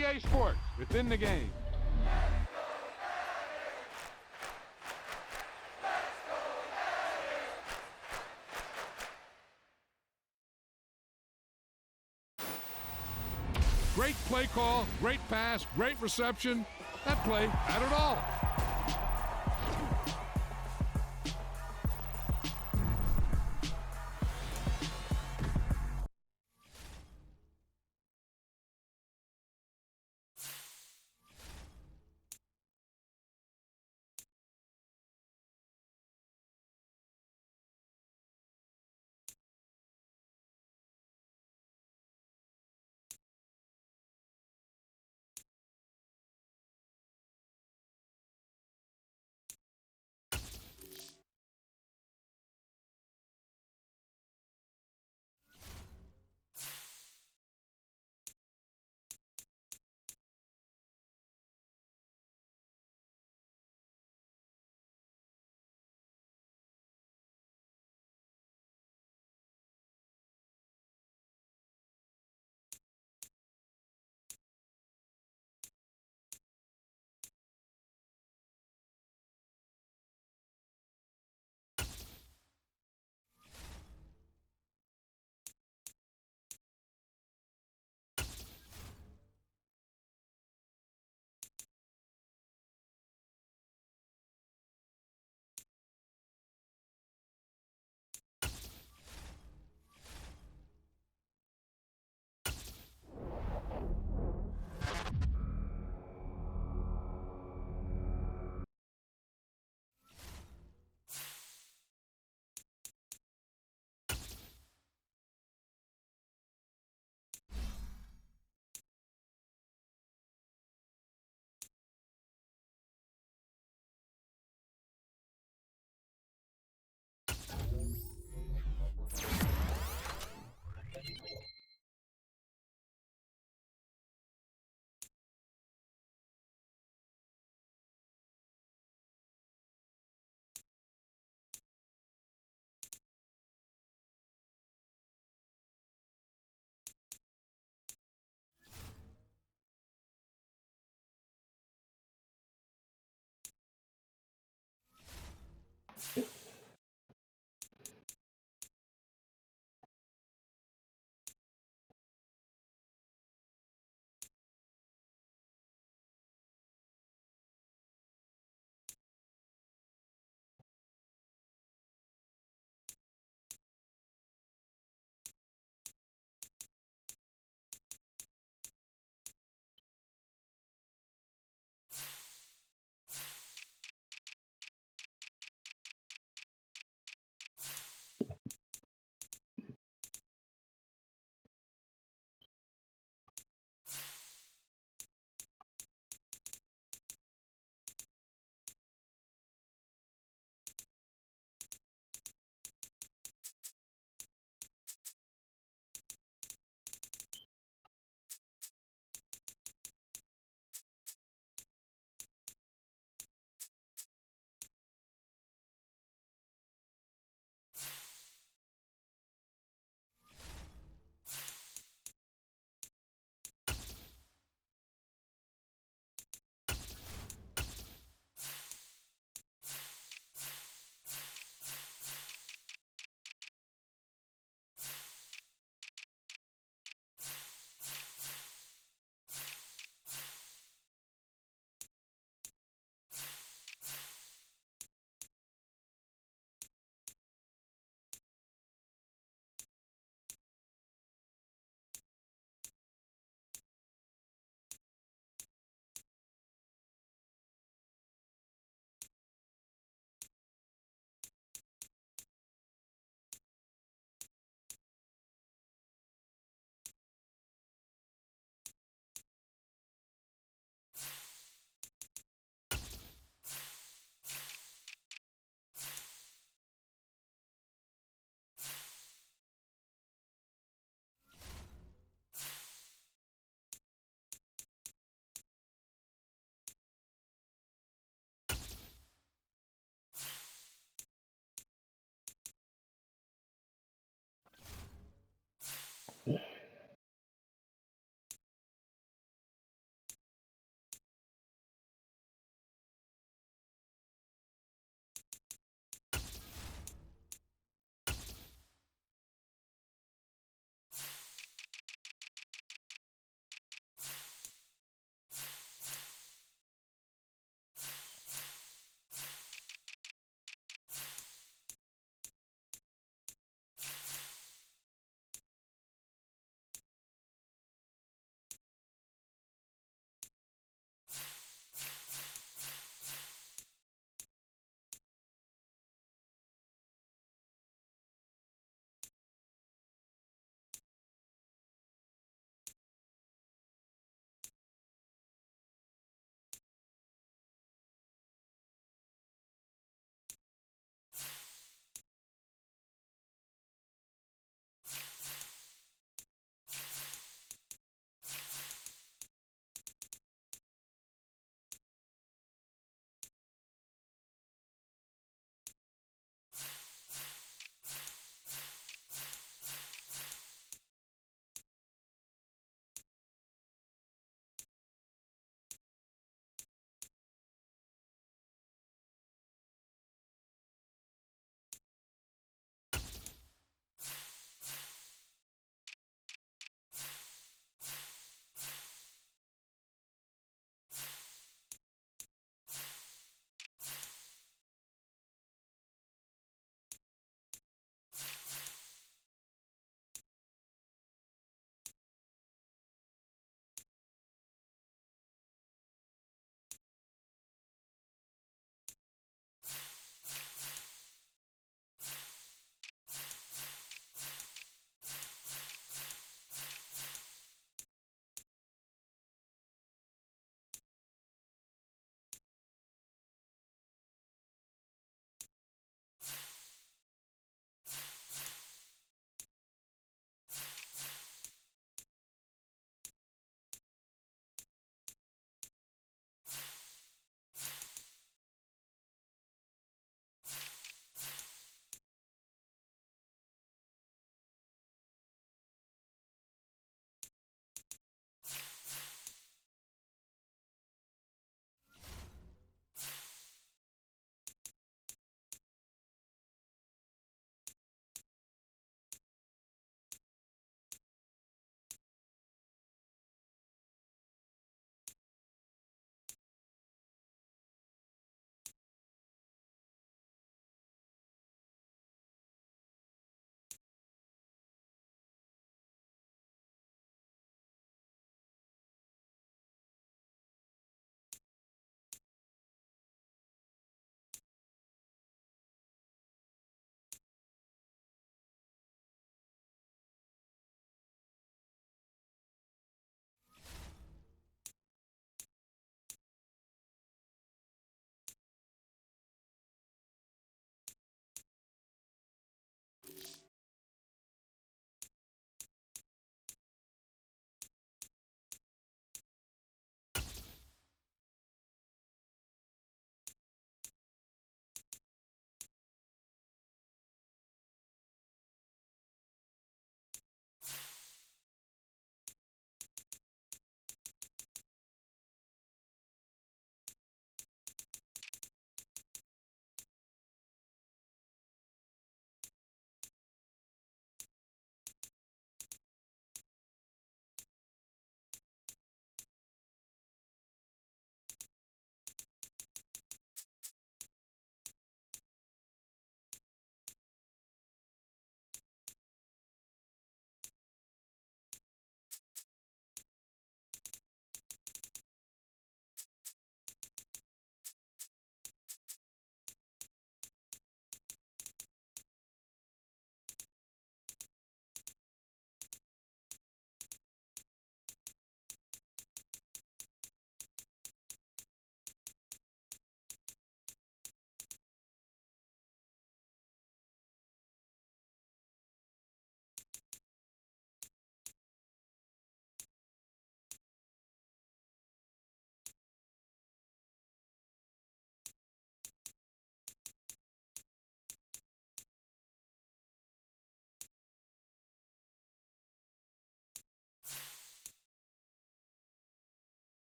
EA Sports. It's in the game. Great play call, great pass, great reception. That play had it all.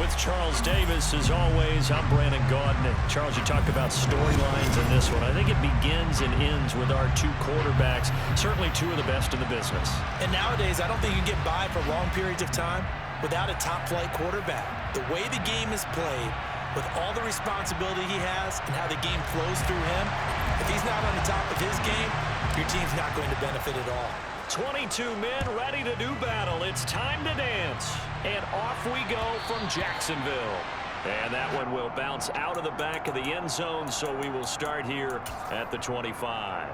with Charles Davis. As always, I'm Brandon Gaudin. Charles, you talked about storylines in this one. I think it begins and ends with our two quarterbacks, certainly two of the best in the business. And nowadays, I don't think you can get by for long periods of time without a top-flight quarterback. The way the game is played, with all the responsibility he has and how the game flows through him, if he's not on the top of his game, your team's not going to benefit at all. 22 men ready to do battle. It's time to dance. And off we go from Jacksonville. And that one will bounce out of the back of the end zone, so we will start here at the 25.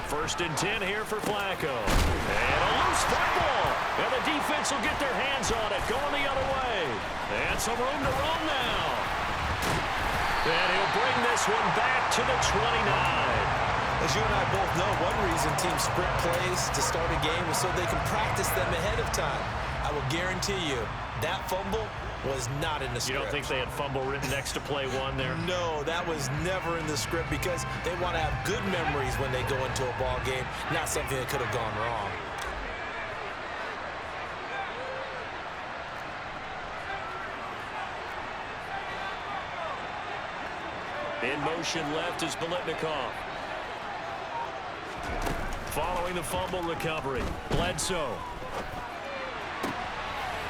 First and 10 here for Flacco. And a loose football. And the defense will get their hands on it. Going the other way. And some room to roam now. And he'll bring this one back to the 29. As you and I both know, one reason teams sprint plays to start a game is so they can practice them ahead of time. I will guarantee you that fumble was not in the script. You don't think they had fumble written next to play one there? No, that was never in the script because they want to have good memories when they go into a ball game, not something that could have gone wrong. In motion left is Biletnikoff. Following the fumble recovery, Bledsoe.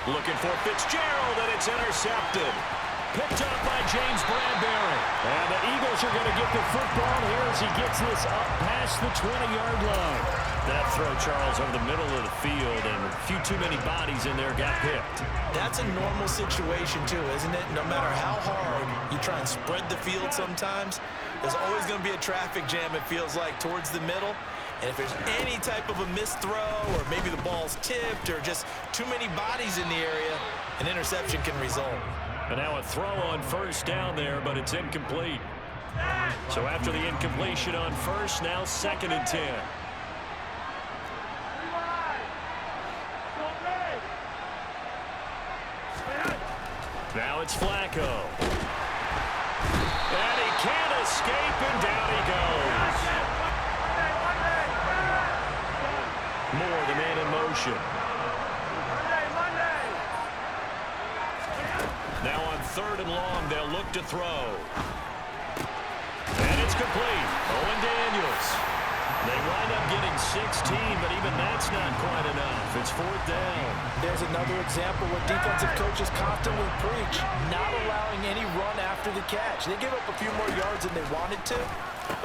Looking for Fitzgerald, and it's intercepted. Picked up by James Bradbury. And the Eagles are going to get the football here as he gets this up past the 20-yard line. That throw, Charles, over the middle of the field, and a few too many bodies in there got picked. That's a normal situation, too, isn't it? No matter how hard you try and spread the field sometimes, there's always going to be a traffic jam, it feels like, towards the middle. And if there's any type of a missed throw or maybe the ball's tipped or just too many bodies in the area, an interception can result. And now a throw on first down there, but it's incomplete. So after the incompletion on first, now 2nd and 10. Now it's Flacco. And he can't escape, and down he goes. Moore, the man in motion. Now on 3rd and long, they'll look to throw. And it's complete. Owen Daniels. They wind up getting 16, but even that's not quite enough. It's 4th down. There's another example where defensive coaches constantly preach, not allowing any run after the catch. They give up a few more yards than they wanted to,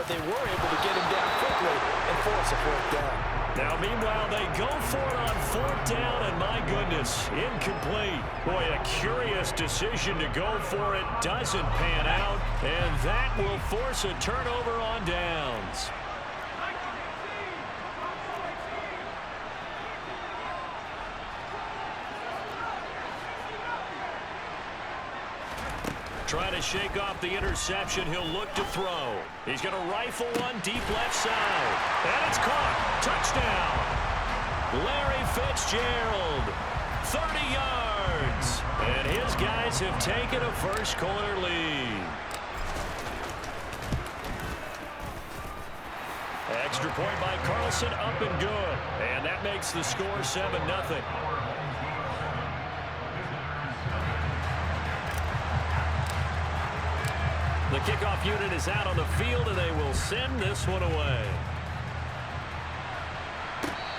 but they were able to get him down quickly and force a 4th down. Now, meanwhile, they go for it on 4th down, and my goodness, incomplete. Boy, a curious decision to go for it. Doesn't pan out, and that will force a turnover on downs. Trying to shake off the interception. He'll look to throw. He's going to rifle one deep left side. And it's caught. Touchdown. Larry Fitzgerald. 30 yards. And his guys have taken a first-quarter lead. Extra point by Carlson, up and good. And that makes the score 7-0. The kickoff unit is out on the field, and they will send this one away.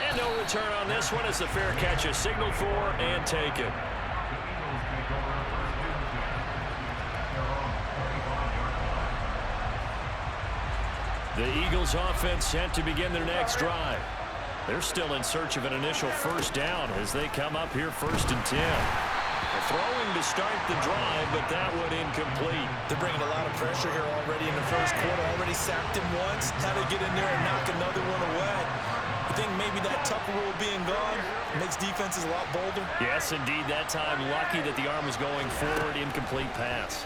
And no return on this one as the fair catch is signaled for and taken. The Eagles offense set to begin their next drive. They're still in search of an initial first down as they come up here 1st and 10. Throwing to start the drive, but that one incomplete. They're bringing a lot of pressure here already in the first quarter. Already sacked him once. How to get in there and knock another one away. I think maybe that Tucker rule being gone makes defenses a lot bolder. Yes, indeed. That time, lucky that the arm was going forward. Incomplete pass.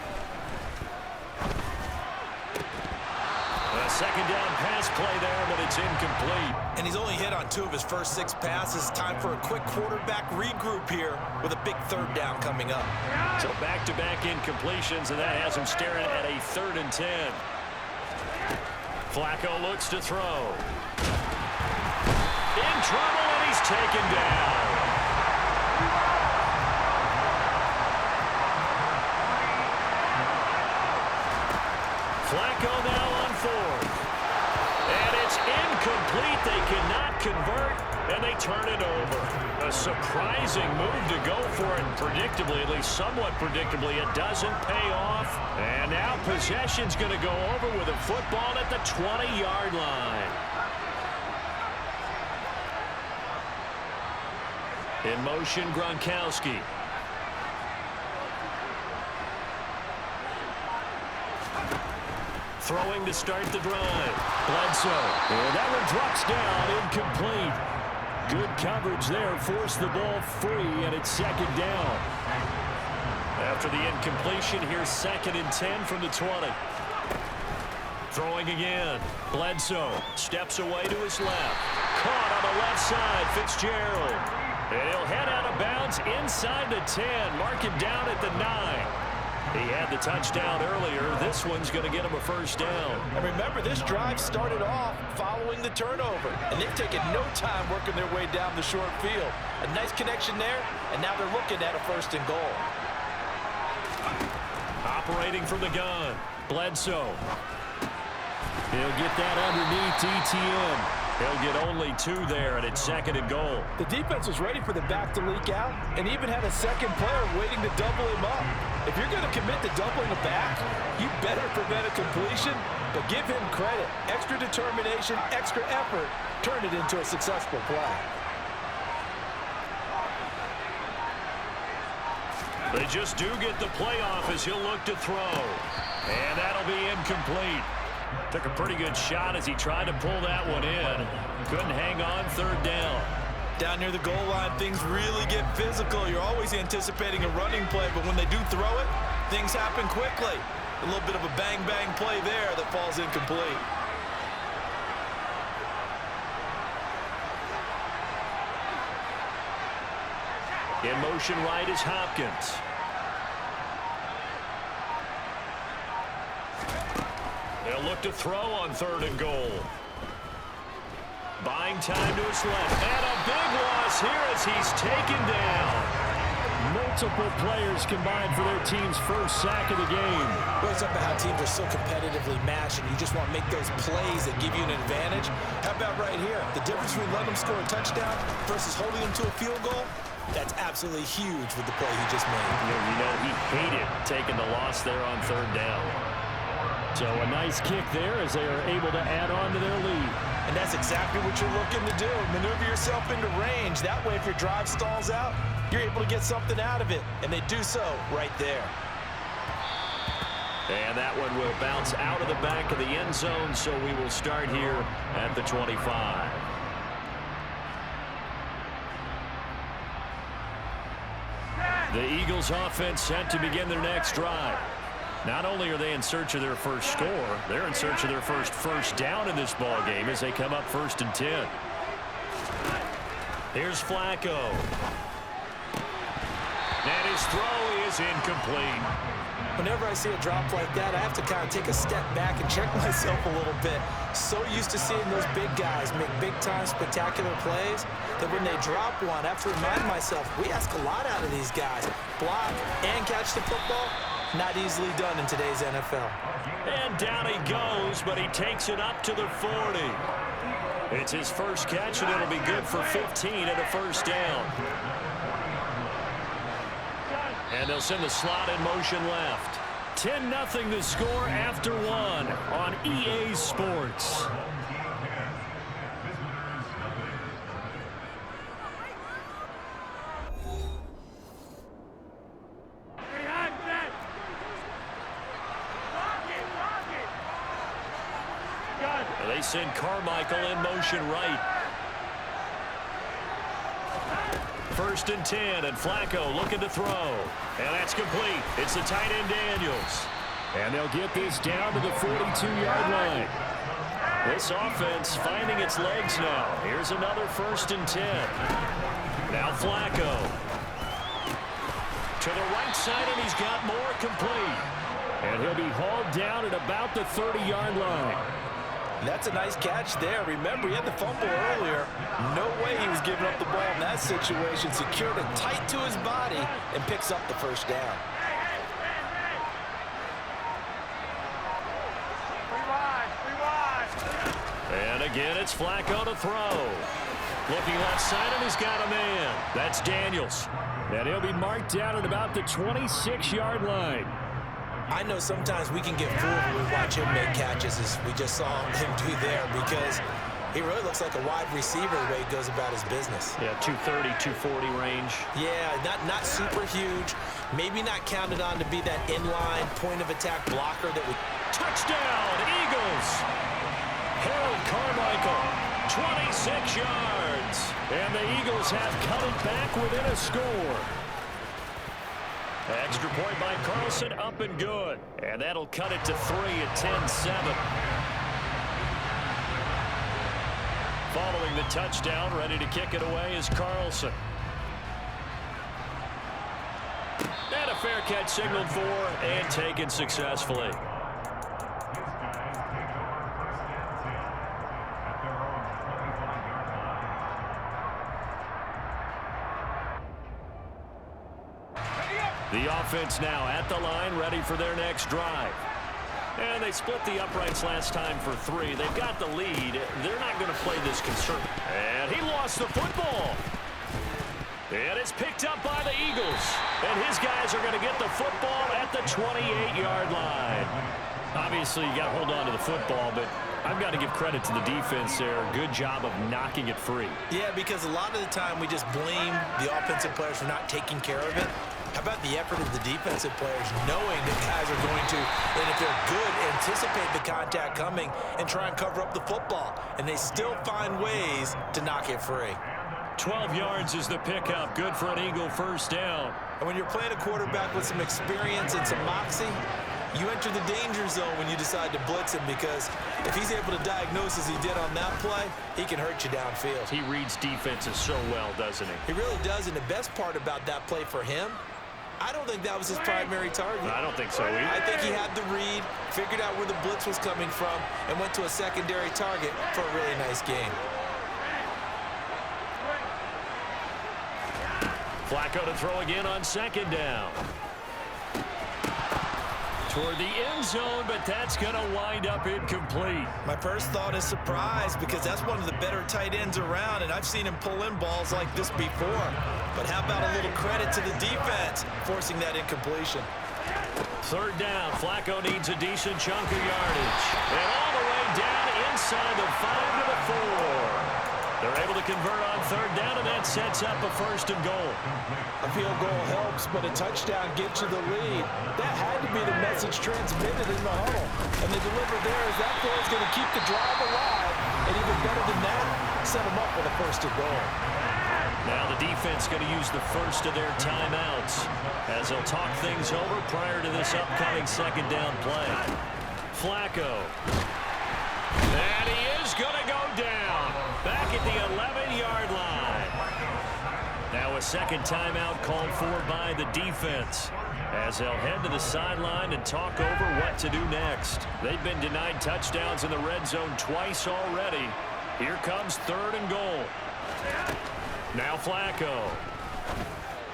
second down pass play there, but it's incomplete. And he's only hit on 2 of his first 6 passes. Time for a quick quarterback regroup here with a big third down coming up. So back-to-back incompletions, and that has him staring at a 3rd and 10. Flacco looks to throw. In trouble, and he's taken down. Flacco now on 4th. And it's incomplete. They cannot convert, and they turn it over. A surprising move to go for it. Predictably, at least somewhat predictably, it doesn't pay off. And now possession's going to go over with a football at the 20-yard line. In motion, Gronkowski. Throwing to start the drive. Bledsoe. And that one drops down, incomplete. Good coverage there. Forced the ball free, and it's 2nd down. After the incompletion, here's 2nd and 10 from the 20. Throwing again. Bledsoe steps away to his left. Caught on the left side. Fitzgerald. And he'll head out of bounds inside the 10. Mark him down at the 9. He had the touchdown earlier. This one's going to get him a 1st down. And remember, this drive started off following the turnover. And they've taken no time working their way down the short field. A nice connection there, and now they're looking at a 1st and goal. Operating from the gun. Bledsoe. He'll get that underneath ETN. He'll get only 2 there, and it's 2nd and goal. The defense was ready for the back to leak out and even had a second player waiting to double him up. If you're going to commit to doubling the back, you better prevent a completion, but give him credit. Extra determination, extra effort, turn it into a successful play. They just do get the playoff as he'll look to throw. And that'll be incomplete. Took a pretty good shot as he tried to pull that one in. Couldn't hang on, 3rd down. Down near the goal line, things really get physical. You're always anticipating a running play, but when they do throw it, things happen quickly. A little bit of a bang-bang play there that falls incomplete. In motion right is Hopkins. They'll look to throw on 3rd and goal. Buying time to his left. And a big loss here as he's taken down. Multiple players combined for their team's 1st sack of the game. Well, it's up to how teams are so competitively matched, and you just want to make those plays that give you an advantage. How about right here? The difference between letting them score a touchdown versus holding them to a field goal, that's absolutely huge with the play he just made. You know, he hated taking the loss there on 3rd down. So a nice kick there as they are able to add on to their lead. And that's exactly what you're looking to do. Maneuver yourself into range. That way, if your drive stalls out, you're able to get something out of it. And they do so right there. And that one will bounce out of the back of the end zone, so we will start here at the 25. The Eagles offense set to begin their next drive. Not only are they in search of their first score, they're in search of their first down in this ball game as they come up 1st and 10. Here's Flacco. And his throw is incomplete. Whenever I see a drop like that, I have to kind of take a step back and check myself a little bit. So used to seeing those big guys make big-time spectacular plays that when they drop one, I have to remind myself, we ask a lot out of these guys. Block and catch the football, not easily done in today's NFL. And down he goes, but he takes it up to the 40. It's his first catch, and it'll be good for 15 and a 1st down. And they'll send the slot in motion left. 10-0 the score after 1 on EA Sports. They send Carmichael in motion right. 1st and 10, and Flacco looking to throw. And that's complete. It's the tight end Daniels. And they'll get this down to the 42-yard line. This offense finding its legs now. Here's another 1st and 10. Now Flacco. To the right side, and he's got more complete. And he'll be hauled down at about the 30-yard line. That's a nice catch there. Remember, he had the fumble earlier. No way he was giving up the ball in that situation. Secured it tight to his body and picks up the 1st down. And again, it's Flacco to throw. Looking left side, and he's got a man. That's Daniels. And he'll be marked down at about the 26-yard line. I know sometimes we can get fooled when we watch him make catches, as we just saw him do there, because he really looks like a wide receiver the way he goes about his business. Yeah, 230, 240 range. Yeah, not super huge. Maybe not counted on to be that inline point-of-attack blocker that would... Touchdown, Eagles! Harold Carmichael, 26 yards. And the Eagles have cut it back within a score. Extra point by Carlson, up and good. And that'll cut it to 3 at 10-7. Following the touchdown, ready to kick it away is Carlson. And a fair catch signaled for and taken successfully. The offense now at the line, ready for their next drive. And they split the uprights last time for 3. They've got the lead. They're not going to play this conservative. And he lost the football. And it's picked up by the Eagles. And his guys are going to get the football at the 28-yard line. Obviously, you got to hold on to the football, but I've got to give credit to the defense there. Good job of knocking it free. Yeah, because a lot of the time we just blame the offensive players for not taking care of it. How about the effort of the defensive players knowing that guys are going to, and if they're good, anticipate the contact coming and try and cover up the football. And they still find ways to knock it free. 12 yards is the pickup. Good for an Eagle 1st down. And when you're playing a quarterback with some experience and some moxie, you enter the danger zone when you decide to blitz him, because if he's able to diagnose as he did on that play, he can hurt you downfield. He reads defenses so well, doesn't he? He really does, and the best part about that play for him, I don't think that was his primary target. I don't think so either. I think he had the read, figured out where the blitz was coming from, and went to a secondary target for a really nice game. Flacco to throw again on 2nd down. Toward the end zone, but that's going to wind up incomplete. My first thought is surprise, because that's one of the better tight ends around, and I've seen him pull in balls like this before. But how about a little credit to the defense forcing that incompletion? 3rd down. Flacco needs a decent chunk of yardage. And all the way down inside the 5 to the 4. They're able to convert on 3rd down, and that sets up a 1st and goal. A field goal helps, but a touchdown gets you the lead. That had to be the message transmitted in the huddle. And they deliver there as that play is going to keep the drive alive. And even better than that, set them up with a 1st and goal. Now the defense going to use the first of their timeouts as they'll talk things over prior to this upcoming 2nd down play. Flacco. And he is going to go down back at the 11-yard line. Now a 2nd timeout called for by the defense as they'll head to the sideline and talk over what to do next. They've been denied touchdowns in the red zone twice already. Here comes 3rd and goal. Now Flacco.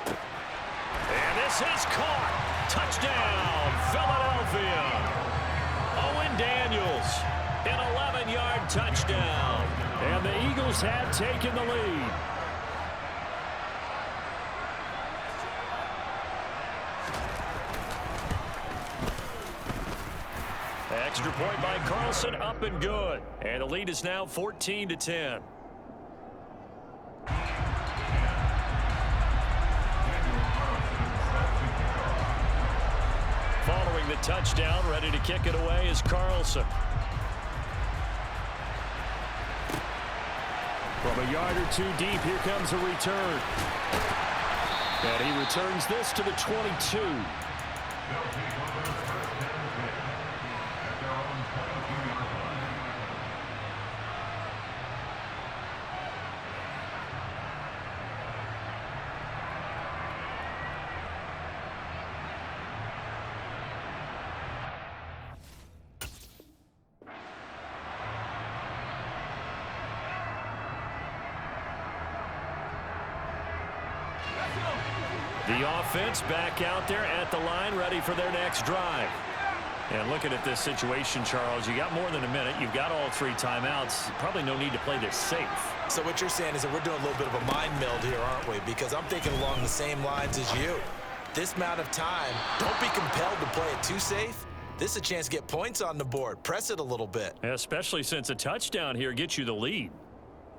And this is caught. Touchdown, Philadelphia. Owen Daniels, an 11-yard touchdown. And the Eagles have taken the lead. Extra point by Carlson, up and good. And the lead is now 14-10. Following the touchdown, ready to kick it away is Carlson. From a yard or 2 deep, here comes a return. And he returns this to the 22. The offense back out there at the line, ready for their next drive. And looking at this situation, Charles, you got more than a minute. You've got all 3 timeouts. Probably no need to play this safe. So what you're saying is that we're doing a little bit of a mind meld here, aren't we? Because I'm thinking along the same lines as you. This amount of time, don't be compelled to play it too safe. This is a chance to get points on the board. Press it a little bit. Especially since a touchdown here gets you the lead.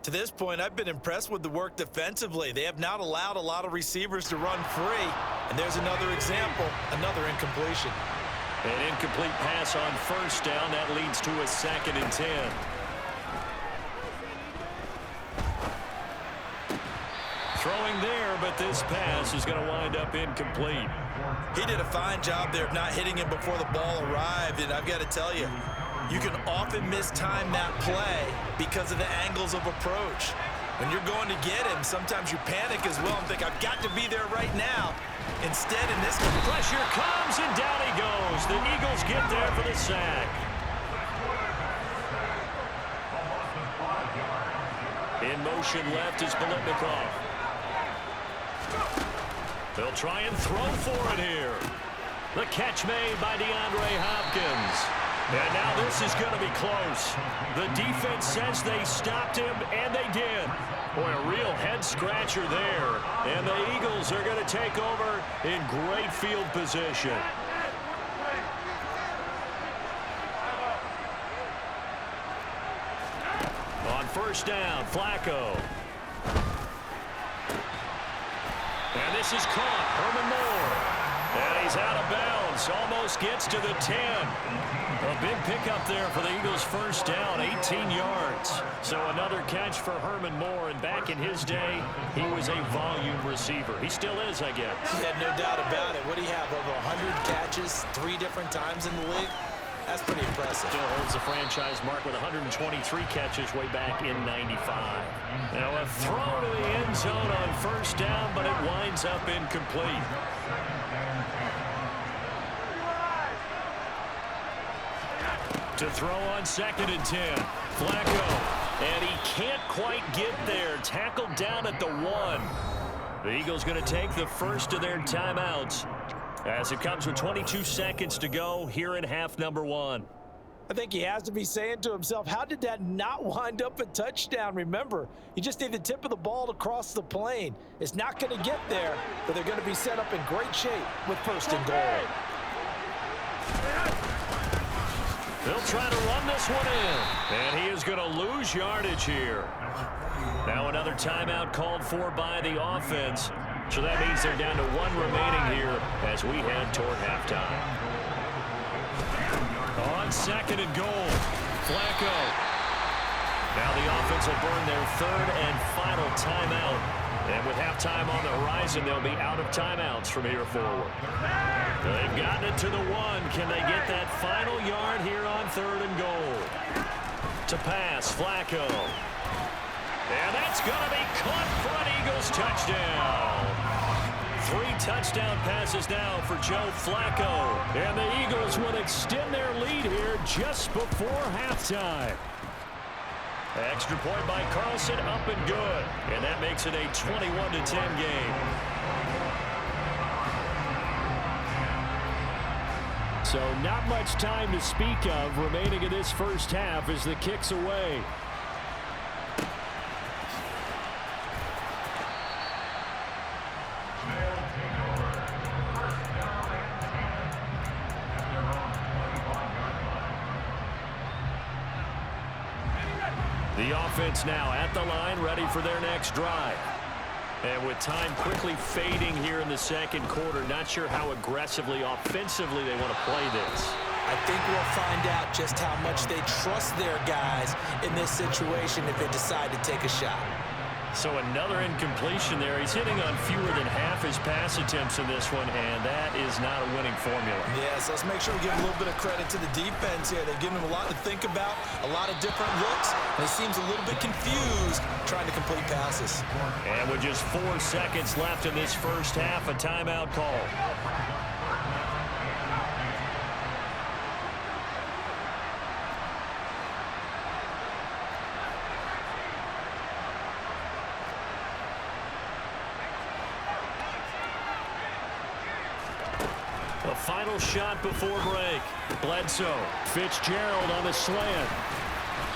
To this point, I've been impressed with the work defensively. They have not allowed a lot of receivers to run free. And there's another example, another incompletion. An incomplete pass on first down. That leads to a 2nd and 10. Throwing there, but this pass is going to wind up incomplete. He did a fine job there of not hitting him before the ball arrived. And I've got to tell you, you can often mistime that play because of the angles of approach. When you're going to get him, sometimes you panic as well and think, I've got to be there right now. Instead, in this one, pressure comes, and down he goes. The Eagles get there for the sack. In motion left is Bolitnikov. They'll try and throw for it here. The catch made by DeAndre Hopkins. And now this is going to be close. The defense says they stopped him, and they did. Boy, a real head-scratcher there. And the Eagles are going to take over in great field position. On first down, Flacco. And this is caught. Herman Moore. And he's out of bounds. Almost gets to the 10. A big pickup there for the Eagles' first down, 18 yards. So another catch for Herman Moore, and back in his day, he was a volume receiver. He still is, I guess. Yeah, no doubt about it. What do you have, over 100 catches 3 different times in the league? That's pretty impressive. Still holds the franchise mark with 123 catches way back in 95. Now a throw to the end zone on first down, but it winds up incomplete. To throw on 2nd and 10. Flacco. And he can't quite get there. Tackled down at the 1. The Eagles going to take the first of their timeouts as it comes with 22 seconds to go here in half number 1. I think he has to be saying to himself, how did that not wind up a touchdown? Remember, you just need the tip of the ball to cross the plane. It's not going to get there, but they're going to be set up in great shape with 1st and goal. They'll try to run this one in. And he is going to lose yardage here. Now another timeout called for by the offense. So that means they're down to 1 remaining here as we head toward halftime. On 2nd and goal, Flacco. Now the offense will burn their 3rd and final timeout. And with halftime on the horizon, they'll be out of timeouts from here forward. They've gotten it to the 1. Can they get that final yard here on 3rd and goal? To pass, Flacco. And that's going to be caught for an Eagles touchdown. 3 touchdown passes now for Joe Flacco. And the Eagles will extend their lead here just before halftime. Extra point by Carlson, up and good. And that makes it a 21-10 game. So not much time to speak of remaining in this first half as the kick's away. The offense now at the line, ready for their next drive. And with time quickly fading here in the second quarter, not sure how aggressively, offensively they want to play this. I think we'll find out just how much they trust their guys in this situation if they decide to take a shot. So another incompletion there. He's hitting on fewer than half his pass attempts in this one, and that is not a winning formula. Yes, let's make sure we give a little bit of credit to the defense here. They've given him a lot to think about, a lot of different looks, and he seems a little bit confused trying to complete passes. And with just 4 seconds left in this first half, a timeout call. A final shot before break. Bledsoe. Fitzgerald on the slant.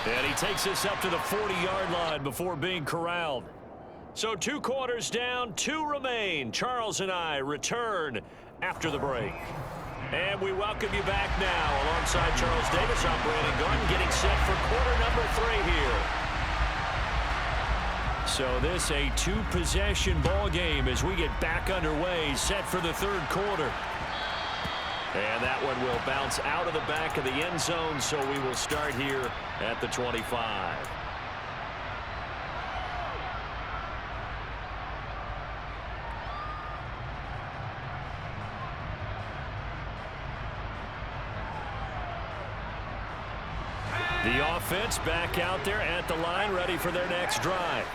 And he takes us up to the 40-yard line before being corralled. So 2 quarters down, 2 remain. Charles and I return after the break. And we welcome you back now. Alongside Charles Davis, I'm Brandon Gunn, getting set for quarter number 3 here. So this a 2-possession ball game as we get back underway, set for the 3rd quarter. And that one will bounce out of the back of the end zone, so we will start here at the 25. The offense back out there at the line, ready for their next drive.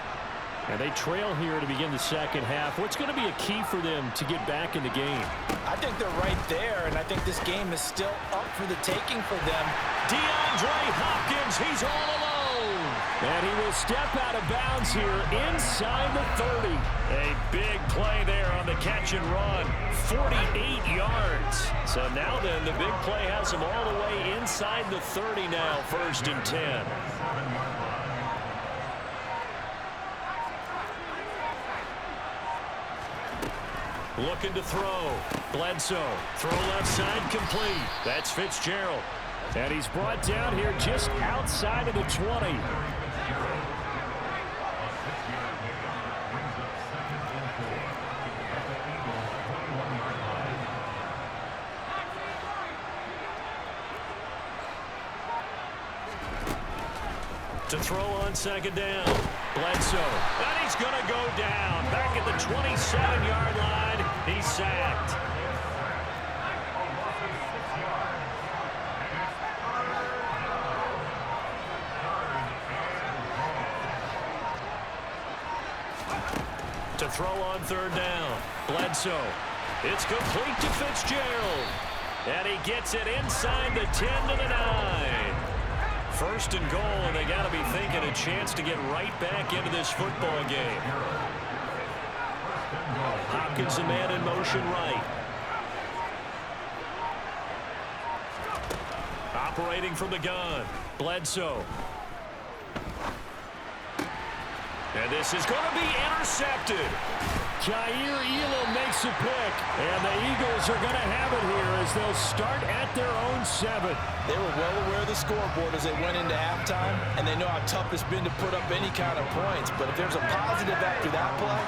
And they trail here to begin the second half. What's going to be a key for them to get back in the game? I think they're right there, and I think this game is still up for the taking for them. DeAndre Hopkins, he's all alone. And he will step out of bounds here inside the 30. A big play there on the catch and run. 48 yards. So now then, the big play has him all the way inside the 30 now, 1st and 10. Looking to throw. Bledsoe. Throw left side complete. That's Fitzgerald. And he's brought down here just outside of the 20. To throw on 2nd down. Bledsoe. And he's going to go down. Back at the 27-yard line. He's sacked. To throw on 3rd down. Bledsoe. It's complete to Fitzgerald. And he gets it inside the 10 to the 9. 1st and goal, and they got to be thinking a chance to get right back into this football game. Hopkins, a man in motion right. Operating from the gun. Bledsoe. And this is going to be intercepted. Jair Elam makes a pick. And the Eagles are going to have it here as they'll start at their own 7. They were well aware of the scoreboard as they went into halftime, and they know how tough it's been to put up any kind of points. But if there's a positive after that play,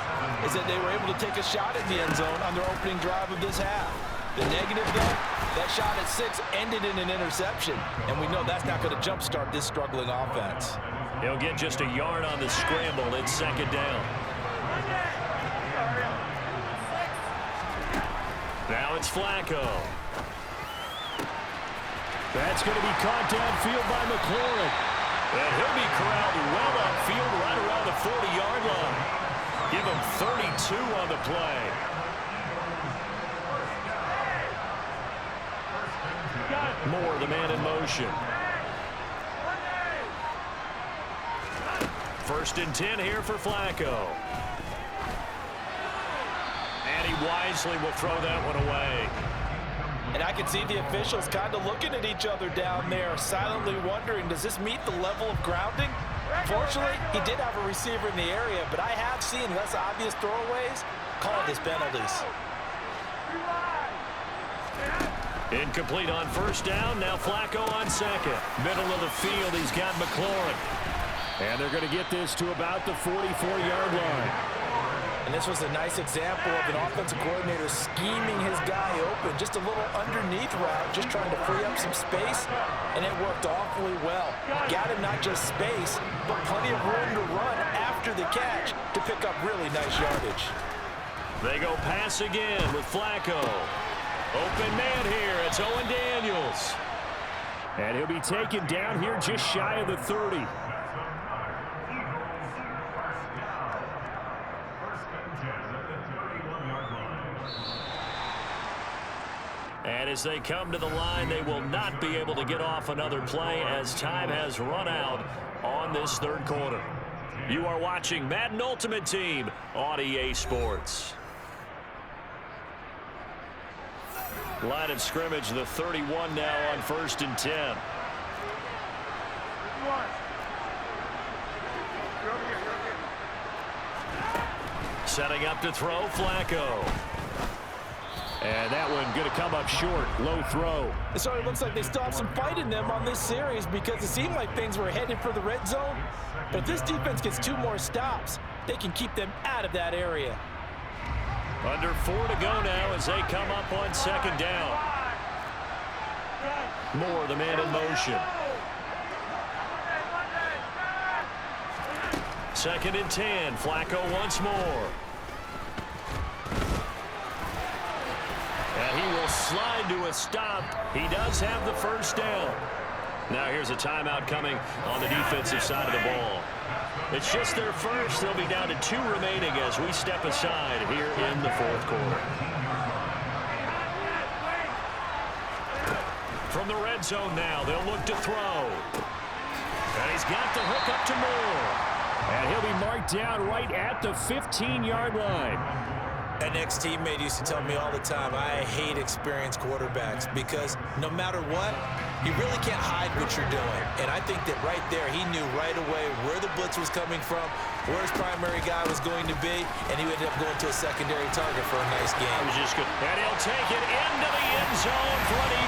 is that they were able to take a shot at the end zone on their opening drive of this half. The negative, though, that shot at 6 ended in an interception, and we know that's not going to jumpstart this struggling offense. He'll get just a yard on the scramble. It's 2nd down. Now it's Flacco. That's going to be caught downfield by McLaurin. And he'll be corralled well upfield right around the 40-yard line. Give him 32 on the play. Moore, the man in motion. 1st and 10 here for Flacco. And he wisely will throw that one away. And I can see the officials kind of looking at each other down there, silently wondering, does this meet the level of grounding? Fortunately, he did have a receiver in the area, but I have seen less obvious throwaways called as penalties. Incomplete on 1st down. Now Flacco on 2nd. Middle of the field, he's got McLaurin. And they're going to get this to about the 44-yard line. And this was a nice example of an offensive coordinator scheming his guy open. Just a little underneath route, just trying to free up some space, and it worked awfully well. Got him not just space, but plenty of room to run after the catch to pick up really nice yardage. They go pass again with Flacco. Open man here. It's Owen Daniels. And he'll be taken down here just shy of the 30. And as they come to the line, they will not be able to get off another play as time has run out on this 3rd quarter. You are watching Madden Ultimate Team on EA Sports. Line of scrimmage, the 31 now on 1st and 10. Setting up to throw, Flacco. And that one going to come up short. Low throw. It sort of looks like they still have some fight in them on this series because it seemed like things were headed for the red zone. But if this defense gets 2 more stops, they can keep them out of that area. Under 4 to go now as they come up on 2nd down. Moore, the man in motion. 2nd and 10. Flacco once more. And he will slide to a stop. He does have the 1st down. Now here's a timeout coming on the defensive side of the ball. It's just their first. They'll be down to 2 remaining as we step aside here in the 4th quarter. From the red zone now, they'll look to throw. And he's got the hook up to Moore. And he'll be marked down right at the 15-yard line. An ex-teammate used to tell me all the time, I hate experienced quarterbacks because no matter what, you really can't hide what you're doing. And I think that right there, he knew right away where the blitz was coming from, where his primary guy was going to be, and he ended up going to a secondary target for a nice game. That was just good. And he'll take it into the end zone for the